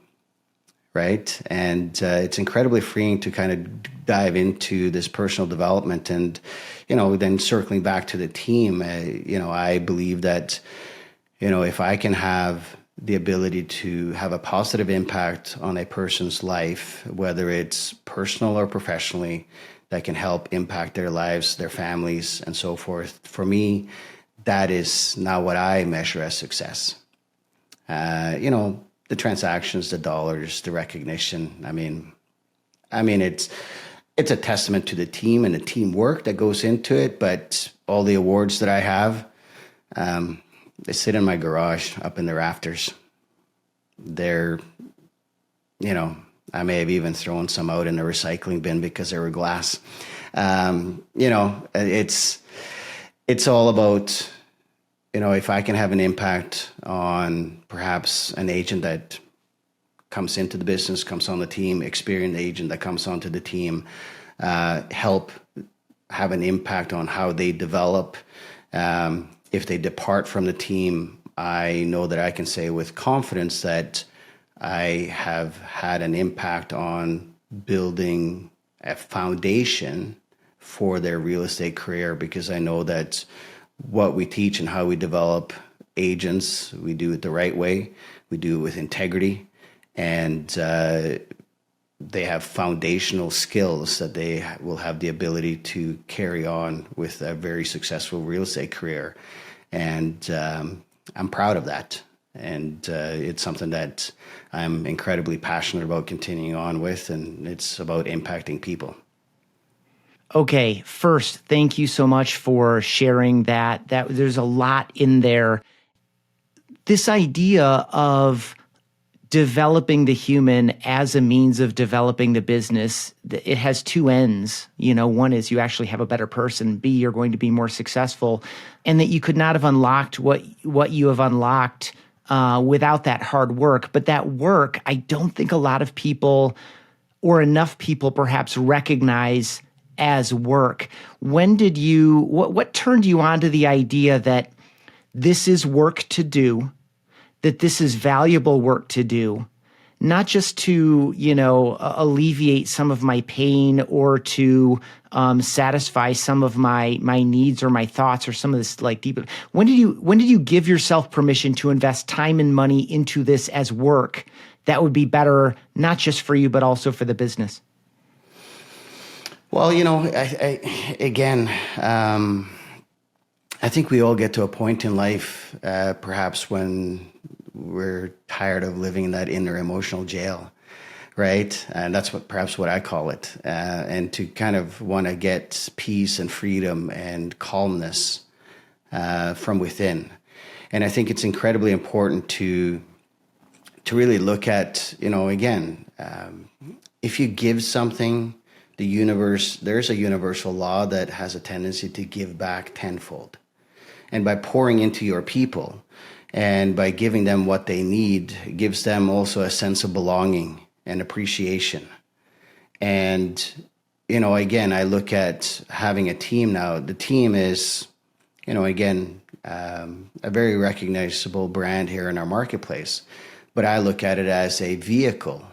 right? And it's incredibly freeing to kind of dive into this personal development. And, then circling back to the team, I believe that, if I can have the ability to have a positive impact on a person's life, whether it's personal or professionally, that can help impact their lives, their families, and so forth. For me, that is now what I measure as success. The transactions, the dollars, the recognition. I mean, it's a testament to the team and the teamwork that goes into it. But all the awards that I have, they sit in my garage up in the rafters. They're, I may have even thrown some out in the recycling bin because they were glass. It's all about, if I can have an impact on perhaps an agent that comes into the business, comes on the team, experienced agent that comes onto the team, help have an impact on how they develop. If they depart from the team, I know that I can say with confidence that I have had an impact on building a foundation for their real estate career, because I know that what we teach and how we develop agents, we do it the right way, we do it with integrity, and they have foundational skills that they will have the ability to carry on with a very successful real estate career. And I'm proud of that. And it's something that I'm incredibly passionate about continuing on with, and it's about impacting people. Okay, first, thank you so much for sharing that. There's a lot in there. This idea of developing the human as a means of developing the business, it has two ends. One is you actually have a better person. B, you're going to be more successful, and that you could not have unlocked what you have unlocked without that hard work. But that work, I don't think a lot of people, or enough people perhaps, recognize as work. When did what turned you on to the idea that this is work to do, that this is valuable work to do, not just to, alleviate some of my pain or to satisfy some of my needs or my thoughts or some of this deeper. When did you give yourself permission to invest time and money into this as work that would be better, not just for you, but also for the business? Well, I think we all get to a point in life, perhaps when we're tired of living in that inner emotional jail, right? And that's perhaps what I call it. And to kind of want to get peace and freedom and calmness from within. And I think it's incredibly important to really look at, if you give something, the universe, there's a universal law that has a tendency to give back tenfold. And by pouring into your people and by giving them what they need, it gives them also a sense of belonging and appreciation. And, I look at having a team now. The team is, a very recognizable brand here in our marketplace. But I look at it as a vehicle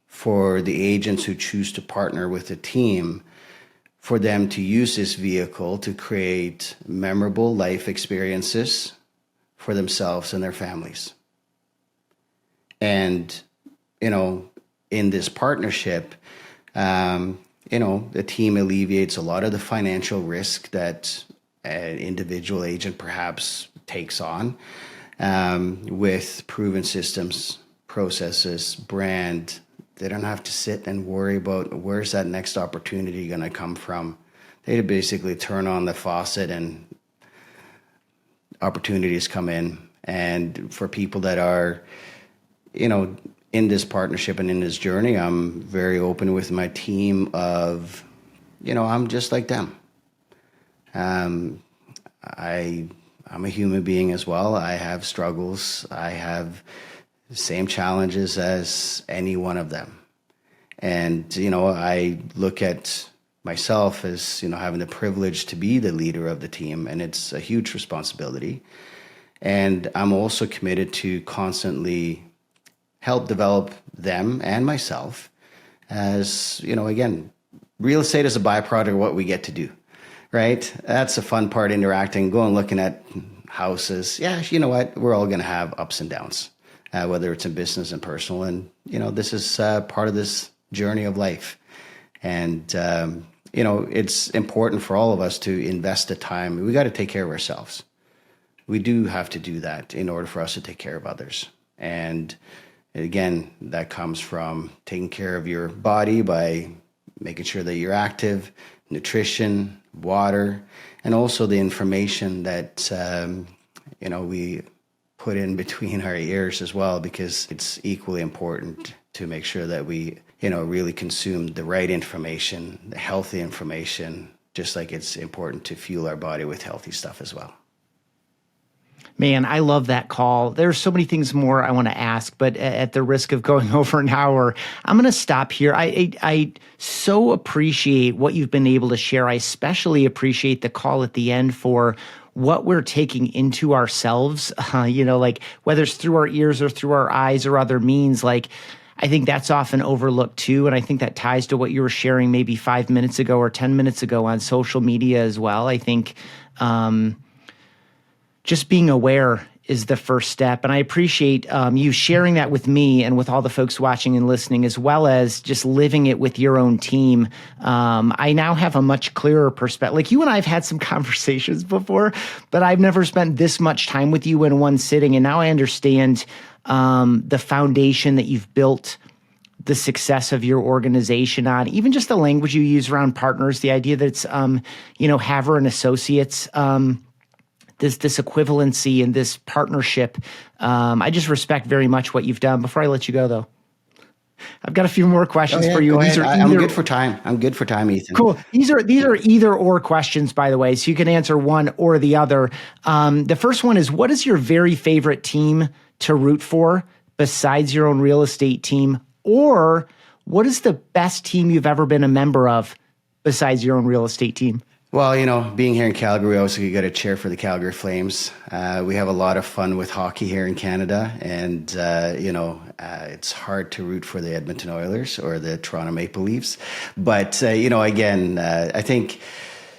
for the agents who choose to partner with the team, for them to use this vehicle to create memorable life experiences for themselves and their families. And, in this partnership, the team alleviates a lot of the financial risk that an individual agent perhaps takes on, with proven systems, processes, brand. They don't have to sit and worry about where's that next opportunity going to come from. They basically turn on the faucet and opportunities come in. And for people that are, in this partnership and in this journey, I'm very open with my team of, I'm just like them. I'm a human being as well. I have struggles. I have the same challenges as any one of them. And, I look at myself as, having the privilege to be the leader of the team, and it's a huge responsibility. And I'm also committed to constantly help develop them and myself as, again, real estate is a byproduct of what we get to do, right? That's the fun part, interacting, going looking at houses. Yeah, you know what? We're all going to have ups and downs, whether it's in business and personal. And, this is part of this journey of life. And, it's important for all of us to invest the time. We got to take care of ourselves. We do have to do that in order for us to take care of others. And again, that comes from taking care of your body by making sure that you're active, nutrition, water, and also the information that, we put in between our ears as well, because it's equally important to make sure that we, really consume the right information, the healthy information, just like it's important to fuel our body with healthy stuff as well. Man, I love that call. There's so many things more I want to ask, but at the risk of going over an hour, I'm going to stop here. I so appreciate what you've been able to share. I especially appreciate the call at the end for what we're taking into ourselves, like whether it's through our ears or through our eyes or other means. Like, I think that's often overlooked too. And I think that ties to what you were sharing maybe 5 minutes ago or 10 minutes ago on social media as well. I think, just being aware is the first step. And I appreciate you sharing that with me and with all the folks watching and listening, as well as just living it with your own team. I now have a much clearer perspective. Like, you and I have had some conversations before, but I've never spent this much time with you in one sitting. And now I understand the foundation that you've built the success of your organization on, even just the language you use around partners, the idea that it's, Havre and Associates, this equivalency and this partnership. I just respect very much what you've done. Before I let you go, though, I've got a few more questions for you. These are I'm good for time. I'm good for time, Ethan. Cool. These are either or questions, by the way, so you can answer one or the other. The first one is, what is your very favorite team to root for besides your own real estate team? Or what is the best team you've ever been a member of besides your own real estate team? Well, being here in Calgary, we also got to cheer for the Calgary Flames. We have a lot of fun with hockey here in Canada, and it's hard to root for the Edmonton Oilers or the Toronto Maple Leafs. But again, I think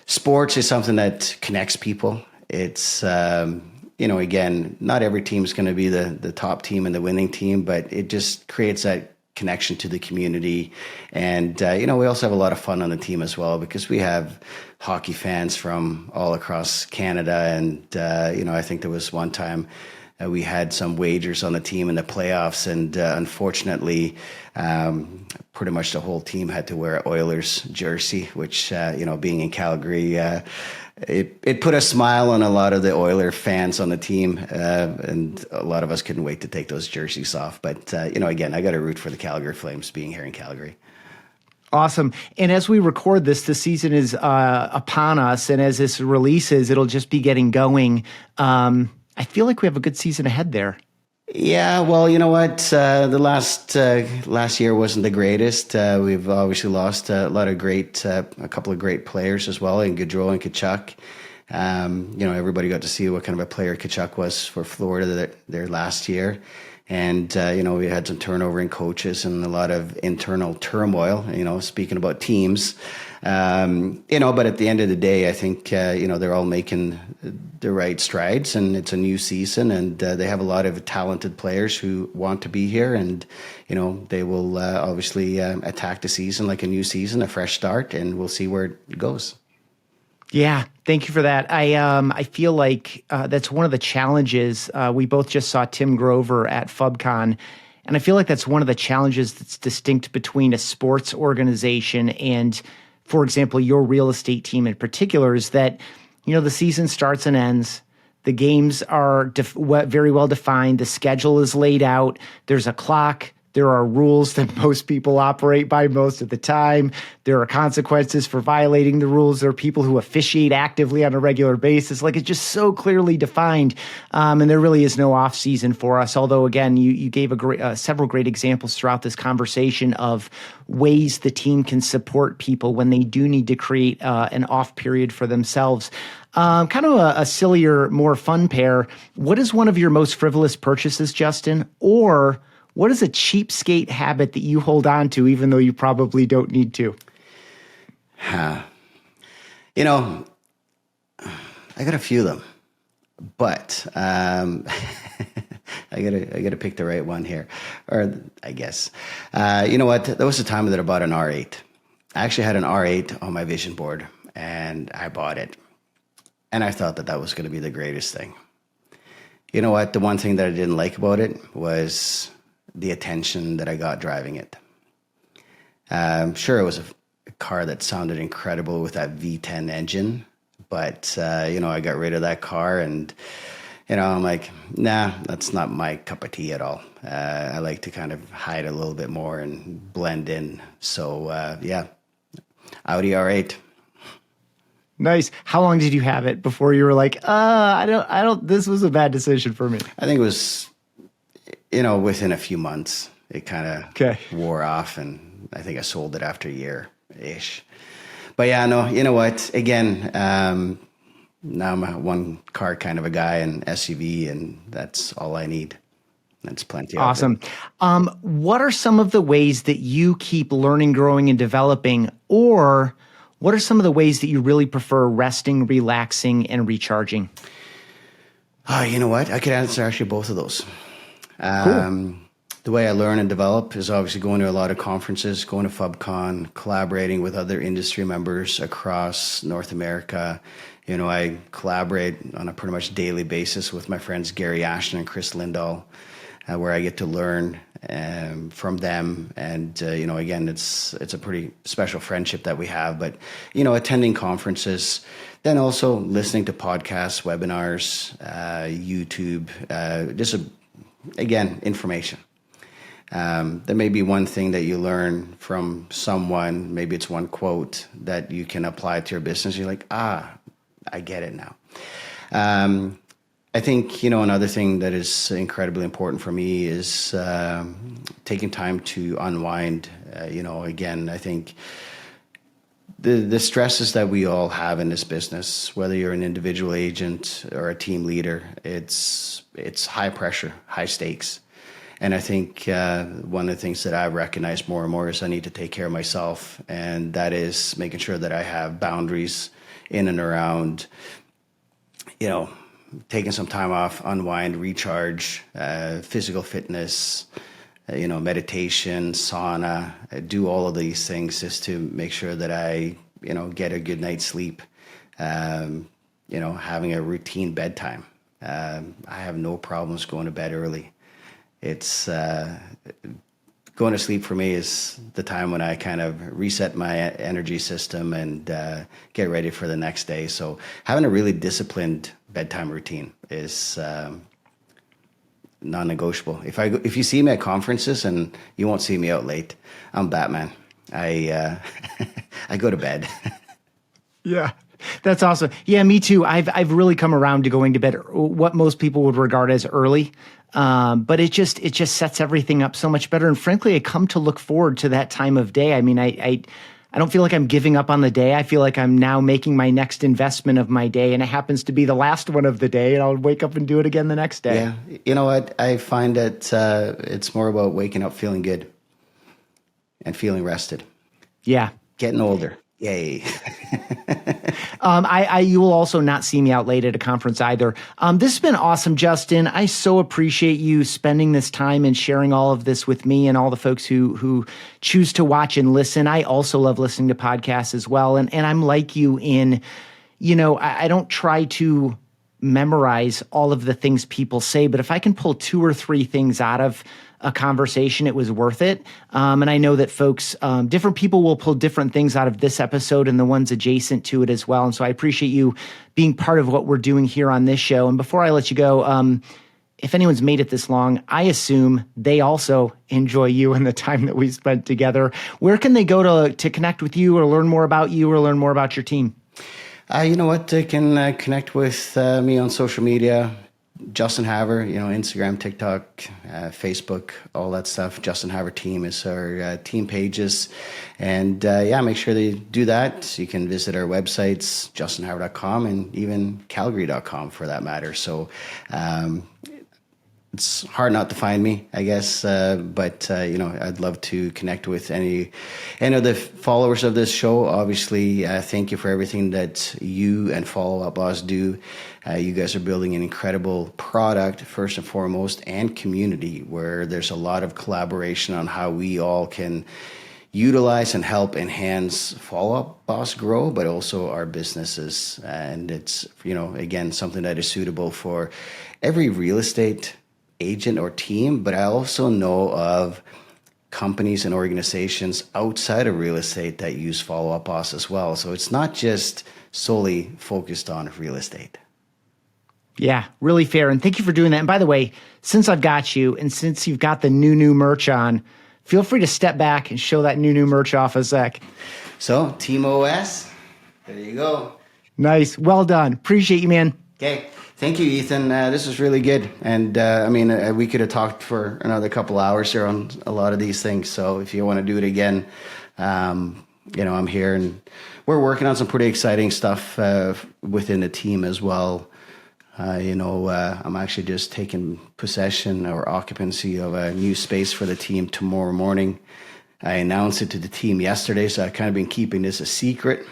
sports is something that connects people. It's again, not every team is going to be the top team and the winning team, but it just creates that connection to the community. And, we also have a lot of fun on the team as well, because we have hockey fans from all across Canada. And, I think there was one time we had some wagers on the team in the playoffs, and unfortunately, pretty much the whole team had to wear an Oilers jersey, which, being in Calgary, it put a smile on a lot of the Oiler fans on the team, and a lot of us couldn't wait to take those jerseys off. But, again, I got to root for the Calgary Flames being here in Calgary. Awesome. And as we record this, the season is upon us. And as this releases, it'll just be getting going. I feel like we have a good season ahead there. Yeah, well, you know what? The last year wasn't the greatest. We've obviously lost a couple of great players as well, in Gaudreau and Tkachuk. Everybody got to see what kind of a player Tkachuk was for Florida their last year. And, we had some turnover in coaches and a lot of internal turmoil, speaking about teams. But at the end of the day, I think, they're all making the right strides, and it's a new season, and they have a lot of talented players who want to be here, and, they will obviously attack the season like a new season, a fresh start, and we'll see where it goes. Yeah, thank you for that. I feel like that's one of the challenges. We both just saw Tim Grover at FubCon, and I feel like that's one of the challenges that's distinct between a sports organization and, for example, your real estate team in particular, is that, the season starts and ends. The games are very well defined. The schedule is laid out. There's a clock. There are rules that most people operate by most of the time. There are consequences for violating the rules. There are people who officiate actively on a regular basis. Like, it's just so clearly defined. And there really is no off season for us. Although, again, you gave several great examples throughout this conversation of ways the team can support people when they do need to create an off period for themselves. Kind of a sillier, more fun pair. What is one of your most frivolous purchases, Justin? Or what is a cheapskate habit that you hold on to, even though you probably don't need to? You know, I got a few of them, but I gotta pick the right one here, or I guess. You know what? There was a time that I bought an R8. I actually had an R8 on my vision board, and I bought it, and I thought that was going to be the greatest thing. You know what? The one thing that I didn't like about it was the attention that I got driving it. Sure, it was a car that sounded incredible with that V10 engine, but I got rid of that car, and I'm like, nah, that's not my cup of tea at all. I like to kind of hide a little bit more and blend in. So Audi R8. Nice. How long did you have it before you were like, I don't, this was a bad decision for me? I think it was, within a few months, it kind of wore off, and I think I sold it after a year-ish. But yeah, no, you know what? Again, now I'm a one car kind of a guy, and SUV, and that's all I need. That's plenty. Awesome. What are some of the ways that you keep learning, growing, and developing, or what are some of the ways that you really prefer resting, relaxing, and recharging? You know what? I could answer actually both of those. Cool. The way I learn and develop is obviously going to a lot of conferences, going to FubCon, collaborating with other industry members across North America. I collaborate on a pretty much daily basis with my friends Gary Ashton and Chris Lindahl, where I get to learn from them. And, again, it's a pretty special friendship that we have. But, attending conferences, then also listening to podcasts, webinars, YouTube, again, information. There may be one thing that you learn from someone, maybe it's one quote that you can apply to your business. You're like, I get it now. I think, another thing that is incredibly important for me is taking time to unwind. Again, I think the stresses that we all have in this business, whether you're an individual agent or a team leader, it's high pressure, high stakes. And I think one of the things that I've recognized more and more is I need to take care of myself. And that is making sure that I have boundaries in and around, taking some time off, unwind, recharge, physical fitness, meditation, sauna, do all of these things just to make sure that I, get a good night's sleep, having a routine bedtime. I have no problems going to bed early. It's going to sleep for me is the time when I kind of reset my energy system and get ready for the next day. So having a really disciplined bedtime routine is non-negotiable. If you see me at conferences, and you won't see me out late, I'm Batman. I go to bed. Yeah. That's awesome. Yeah, me too. I've really come around to going to bed what most people would regard as early. But it just sets everything up so much better. And frankly, I come to look forward to that time of day. I mean, I don't feel like I'm giving up on the day. I feel like I'm now making my next investment of my day, and it happens to be the last one of the day, and I'll wake up and do it again the next day. Yeah. You know what? I find that it's more about waking up feeling good and feeling rested. Yeah. Getting older. Yay. You will also not see me out late at a conference either. This has been awesome, Justin. I so appreciate you spending this time and sharing all of this with me and all the folks who choose to watch and listen. I also love listening to podcasts as well. And I'm like you in, I don't try to memorize all of the things people say, but if I can pull 2 or 3 things out of a conversation, it was worth it. And I know that folks, different people will pull different things out of this episode and the ones adjacent to it as well. And so I appreciate you being part of what we're doing here on this show. And before I let you go, if anyone's made it this long, I assume they also enjoy you and the time that we spent together. Where can they go to connect with you or learn more about you or learn more about your team? You know what? They can connect with me on social media. Justin Havre, Instagram, TikTok, Facebook, all that stuff. Justin Havre Team is our team pages. And make sure they do that. You can visit our websites, justinhavre.com and even calgary.com for that matter. So it's hard not to find me, I guess. But I'd love to connect with any of the followers of this show. Obviously, thank you for everything that you and Follow Up Boss do. You guys are building an incredible product, first and foremost, and community where there's a lot of collaboration on how we all can utilize and help enhance Follow Up Boss grow, but also our businesses. And it's, again, something that is suitable for every real estate agent or team, but I also know of companies and organizations outside of real estate that use Follow Up Boss as well. So it's not just solely focused on real estate. Yeah, really fair. And thank you for doing that. And by the way, since I've got you and since you've got the new merch on, feel free to step back and show that new merch off a sec. So, Team OS, there you go. Nice. Well done. Appreciate you, man. Okay. Thank you, Ethan. This was really good. And we could have talked for another couple hours here on a lot of these things. So if you want to do it again, I'm here, and we're working on some pretty exciting stuff within the team as well. I'm actually just taking possession or occupancy of a new space for the team tomorrow morning. I announced it to the team yesterday, so I've kind of been keeping this a secret.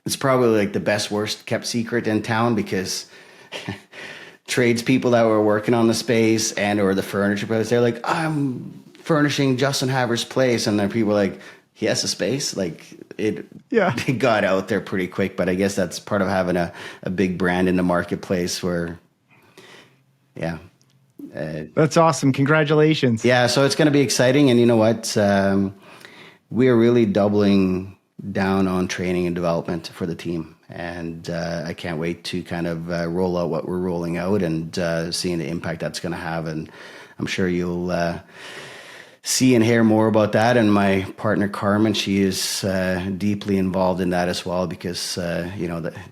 It's probably like the worst kept secret in town because tradespeople that were working on the space and or the furniture place, they're like, I'm furnishing Justin Havre's place. And then people are like, he has a space? It got out there pretty quick, but I guess that's part of having a big brand in the marketplace where, that's awesome. Congratulations. Yeah, so it's going to be exciting. And you know what? We are really doubling down on training and development for the team. And I can't wait to kind of roll out what we're rolling out and seeing the impact that's going to have. And I'm sure you'll see and hear more about that. And my partner, Carmen, she is deeply involved in that as well because,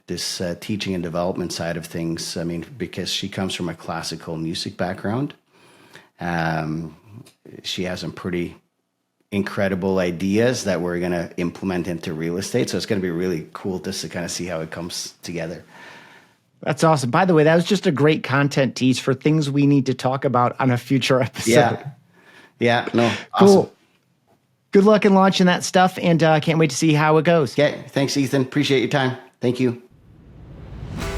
this teaching and development side of things, because she comes from a classical music background, she has some pretty incredible ideas that we're going to implement into real estate. So it's going to be really cool just to kind of see how it comes together. That's awesome. By the way, that was just a great content tease for things we need to talk about on a future episode. Yeah. No. Cool. Awesome. Good luck in launching that stuff, and I can't wait to see how it goes. Okay. Thanks, Ethan. Appreciate your time. Thank you.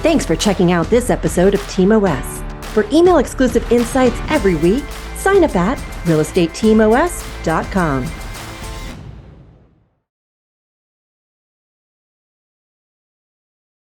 Thanks for checking out this episode of Team OS. For email exclusive insights every week, sign up at realestateteamos.com.